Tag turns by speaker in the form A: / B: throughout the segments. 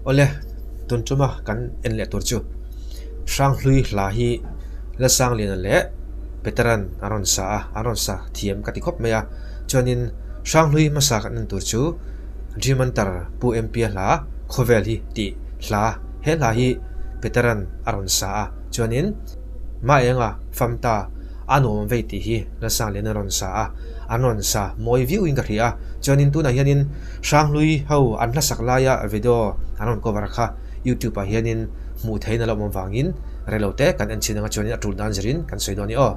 A: ole tun chuma kan en le tur chu sang hlui hla hi la sang lian le veteran aron sa thiam ka ti khop meya chuanin sang hlui ma sa kan tur chu jimantar pu mp hla khovel hi ti hla he hla hi veteran aron sa chuanin ma enga famta anom ve ti hi la sang lian aron sa moi view in ka ria chuanin tu na hianin sang hlui ho an la sak la ya video aron cover kha YouTube a hianin mu theina lo mom wangin relote kan en chinanga chuanin atul dan zerin kan soidoni o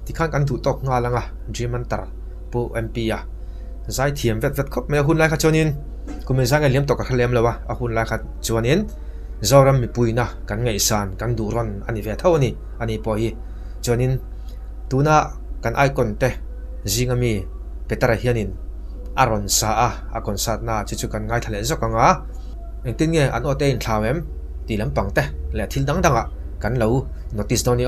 A: ที่ข้างกันถูกตกงาลังจีมันตราปูเอ็มพีใจเทียมเวทครบไม่หุ่นไรขัดชนินกูไม่สั่งเลี้ยมตกกับเลี้ยมเลยวะหุ่นไรขัดชนินจอรำมีปุยนะกันไงสานกันดูรันอันนี้เวทเท่านี้อันนี้ปอยชนินตัวน่ะกันไอคอนเตะจิงมีเปตระเฮียนินอารอนซาอากอนซาดน่ะจู่ๆกันไงทะเลสักกังเองติงเงอันโอเตนทาวเอ็มตีลำปังเตะและทิลดังกันเราโนติสโดนี่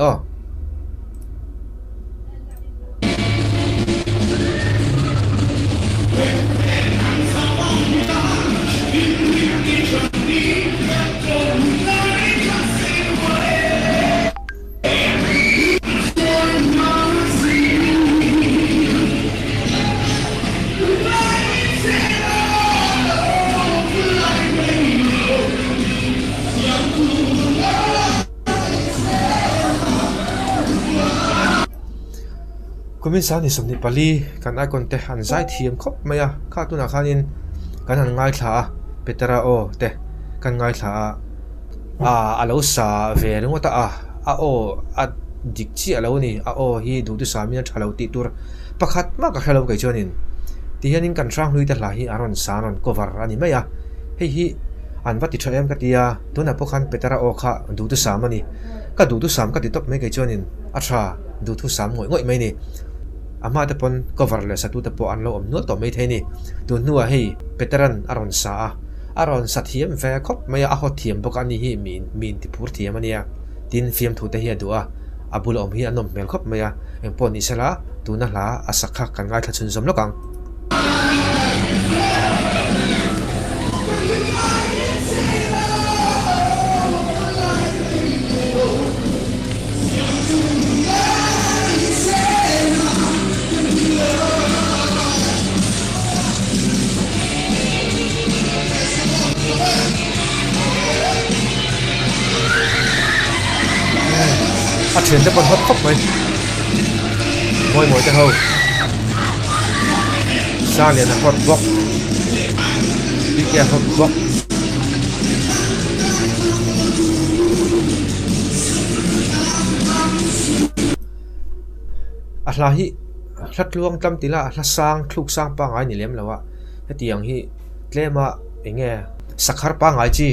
A: กุมิสานิสมนิปลีกันไอคอนเตหันใจเทียมครบไหมข้าตุนาคานินกันหันง่ายขาเปตราโอเตกันง่ายขาอาลาวสาเวรุงวตาโอดิกชีอาลาวนี่โอฮีดูตุสามีนัทฮาลาวติตัวประคัดมากกับฮาลาวกับจอนินที่ยันนินกันช่างลุยแต่ละฮีอารอนสานอนกวาร์อันนี้ไหมเฮ้ยอันวัดติดเชื่อมกันที่ตัวนับพวกขันเปตราโอข้าดูตุสามันนี่ก็ดูตุสามก็ติดตบไม่กับจอนินอัชราดูตุสามง่อยไม่นี่อามาแต่ปนก็วาร์เลสตูแต่ปอันเราอมนวดต่อไม่เท่นี่ดูนัวให้เปตรันอารอนสาเทียมแฟคบไม่อาหดเทียมปกันนี่มีนที่พูดเทียมมันเนี่ยดินฟิล์มถูกแต่เฮียดัวอาบุลอมฮีอันนมเมลคบไม่เอ็งปนอิสระดูนั่นละอาศักขักกันง่ายทัดชุนสมแล้วกันเฉียนจะปนฮอตครบไหมมวยจะเฮาซาเลียนฮอตบล็อกบิ๊กแกฮอตบล็อกอะไรฮิลัดลวงจำตีละลัดสร้างคลุกสร้างปังไงนี่เลี้ยมแล้วไอ้ตีอย่างฮิเลี้ยมาเองไงสักฮาร์ปังไงจี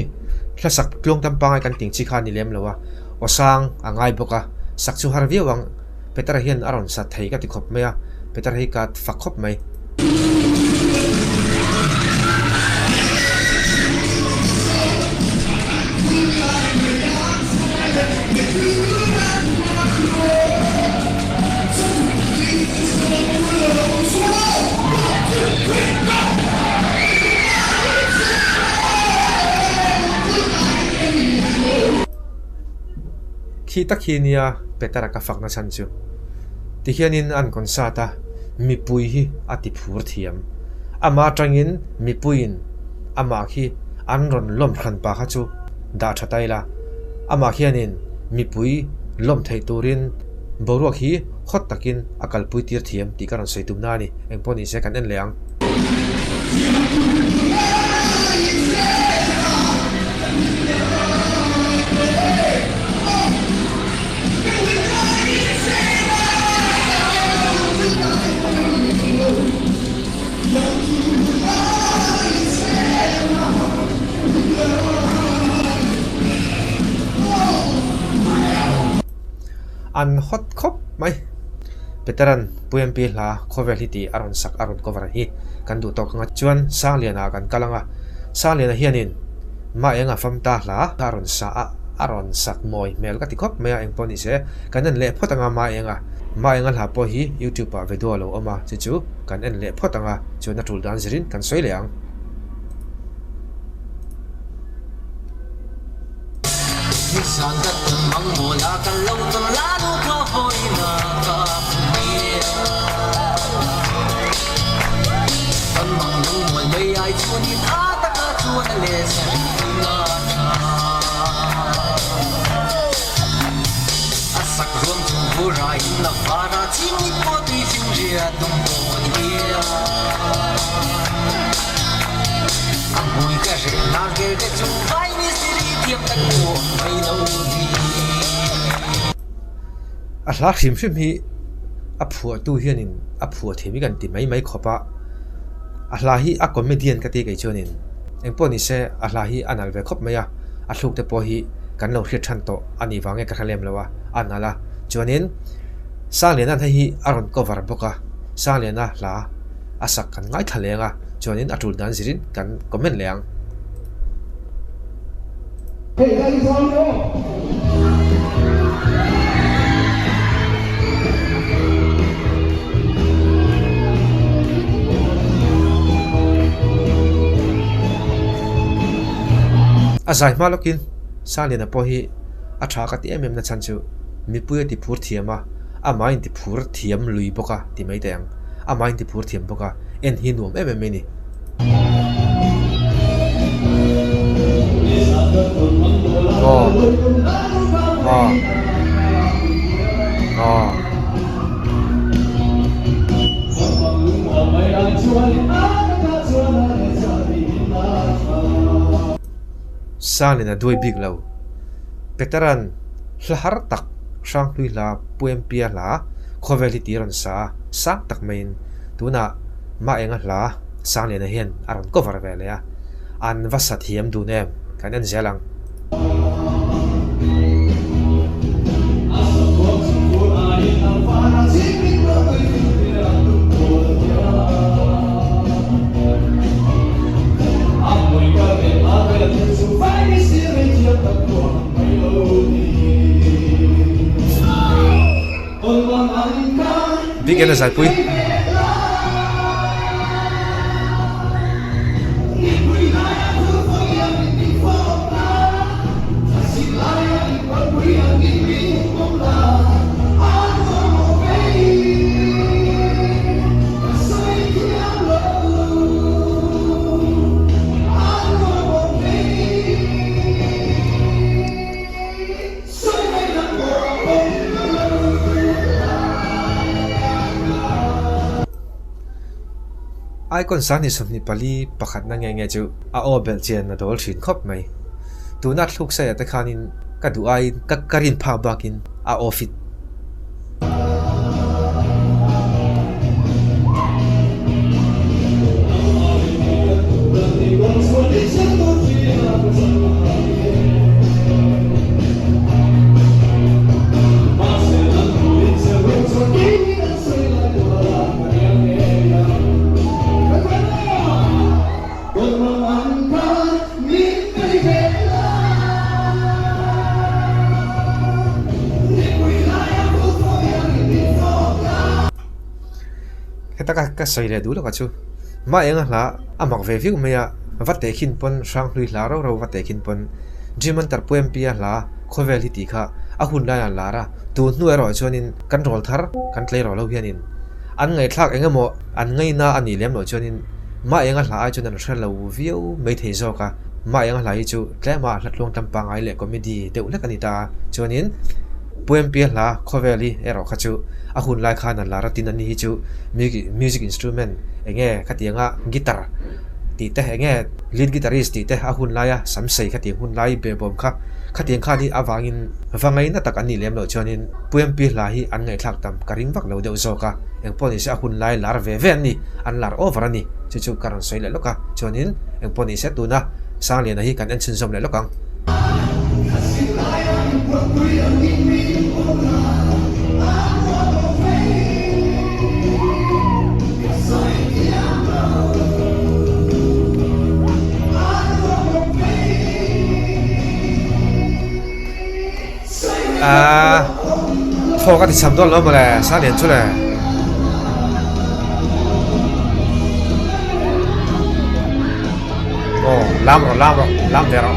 A: ลัดสักลวงจำปังไงกันติ่งจีคานี่เลี้ยมแล้วว่าสร้างไงบอกสักสุฮาร์วิวังเปตระเฮียนอารอนสัตย์ไทยกัติขบไหมเปตระเฮียกัดฝักขบไหมขีตะขีเนียเปตระกับฝักนัชันจูที่เฮียนินอันคอนซาตามีปุยฮีอติพูดเทียมอามาจังอินมีปุยนอามาฮีอันรอนล้มขันปากจูดาชะไตละอามาเฮียนินมีปุยล้มไทตูรินบรัวฮีขดตะกินอากาศปุยตีร์เทียมที่การใส่ตุ่มนานี่เอ็งพอนี่เสกันเอ็นเลียง an hot khop mai veteran PMP la coverity aron sak aron cover hi kan du tok nga chuan sang liana kan kalanga sang liana hianin ma enga famta la aron sa aron sak moi mel ka tikop me eng poni se kanan le photanga ma enga la po hi YouTube pa video lo oma chu kan en le photanga chu na tul dan zirin kan soi leang lak hrim hi a phua tu hianin a phua themi kan ti mai khopa a hla hi a comedian ka ti kai chonin engponi se a hla hi anal ve khop maya a thluk te po hi kan lo hri than to ani wange ka thalem lawa anala chonin sanglena hi aron cover boka sanglena hla asak kan ngai thalenga chonin atul dan zirin kan comment leang hey guys on azai malokin sanglena po hi atha ka ti em na chanchu mi puya ti phur thiama amain ti phur thiam lui boka ti mai tang amain ti phur thiam boka en hi nuam em ni sanglena doi big lo veteran hlahar tak sang hlui la puempia la coverity ron sa sak tak main tuna ma enga hla sanglena hian aron cover ve le an vasa thiam du nem kan en zelang big en azai pui icon sani somni pali pakhat na nge chu a obel chen na dol thin khop mai tuna thluk sa ta khanin ka du ai ka karin pha bakin a ofit ka sai le du lo ka chu ma enga hla amak ve viu meya vate khin pon sang hlui hla ro vate khin pon jiman tar poem pia hla khovel hi ti kha a hun la la ra tu nu ero chonin control thar kan tlei ro lo hianin an ngai thlak enga mo an ngai na ani lem lo chonin ma enga hla ai chon an thra lo viu mai thei zo ka ma enga hla hi chu tlema hlatluang tampang ai le comedy deu la kanita chonin poem pia hla khoveli ero kha chu a hun lai khan an lara tin ani hi chu music instrument enge khatianga guitar ti te enge lead guitarist ti te a hun laia samsei khati hun lai be bom kha khatiang kha ni awangin wangai na tak ani lem lo chonin puem pi hla hi an ngai thlak tam karing wak lo deuh zo ka engponi se a hun lai lar ve ve ni an lar over ani chu chu karon soi le loka chonin engponi se tuna sanglian hi kan en chun zom le lokang พอก็ที่สามต้นแล้วมาแหละซาเลียนชุดเลยโอ้ล้ำเดี๋ยว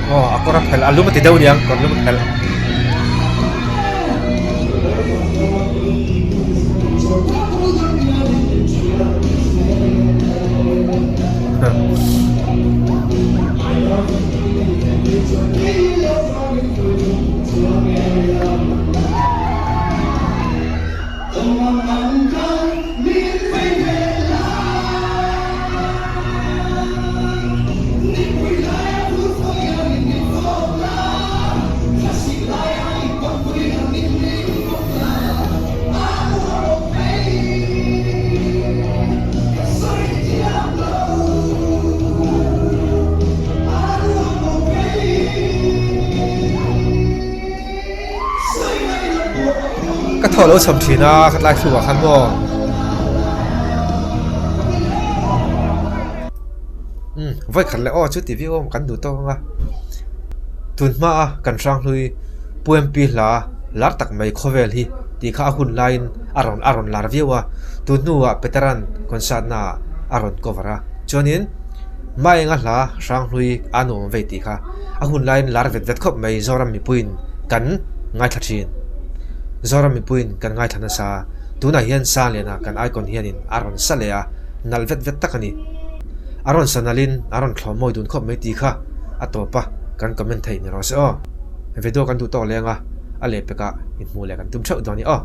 A: โอ้aku rapel alu mati daun yang kon lu rapelก็ถอดแล้วสมทีนะคัดไล่คือว่าคันบ่ไว้ขันแล้วอ้อชุดที่พี่อ้อมกันดูต้องอ่ะตุนมากันช่างลุยป่วยปีหลาลัดตักไม่โคเวลฮีที่ข้าหุ่นไลน์อารอนลาร์วิวะตุนนัวเปตรันคนชาติน่าอารอนโกวาระจนนี้ไม่งั้นละช่างลุยอานุเวทีค่ะหุ่นไลน์ลาร์เวทคบไม่จอรามีปุ่นกันง่ายทัดชินจอรามีปุ่นกันง่ายทันซาตุน่าเฮียนซาเลนะกันไอคอนเฮียนินอารอนซาเลอะนัลเวทตักนี่อารอนซานาลินอารอนคลอมอยดุนคบไม่ตีค่ะอัตโตปะกันคอมเมนต์ให้นี่รอสิอ๋อเวดีโอกันดูต่อเลยอ่ะอะไรไปกะอินมูเลยกันตุ้มเช่าตอนนี้อ๋อ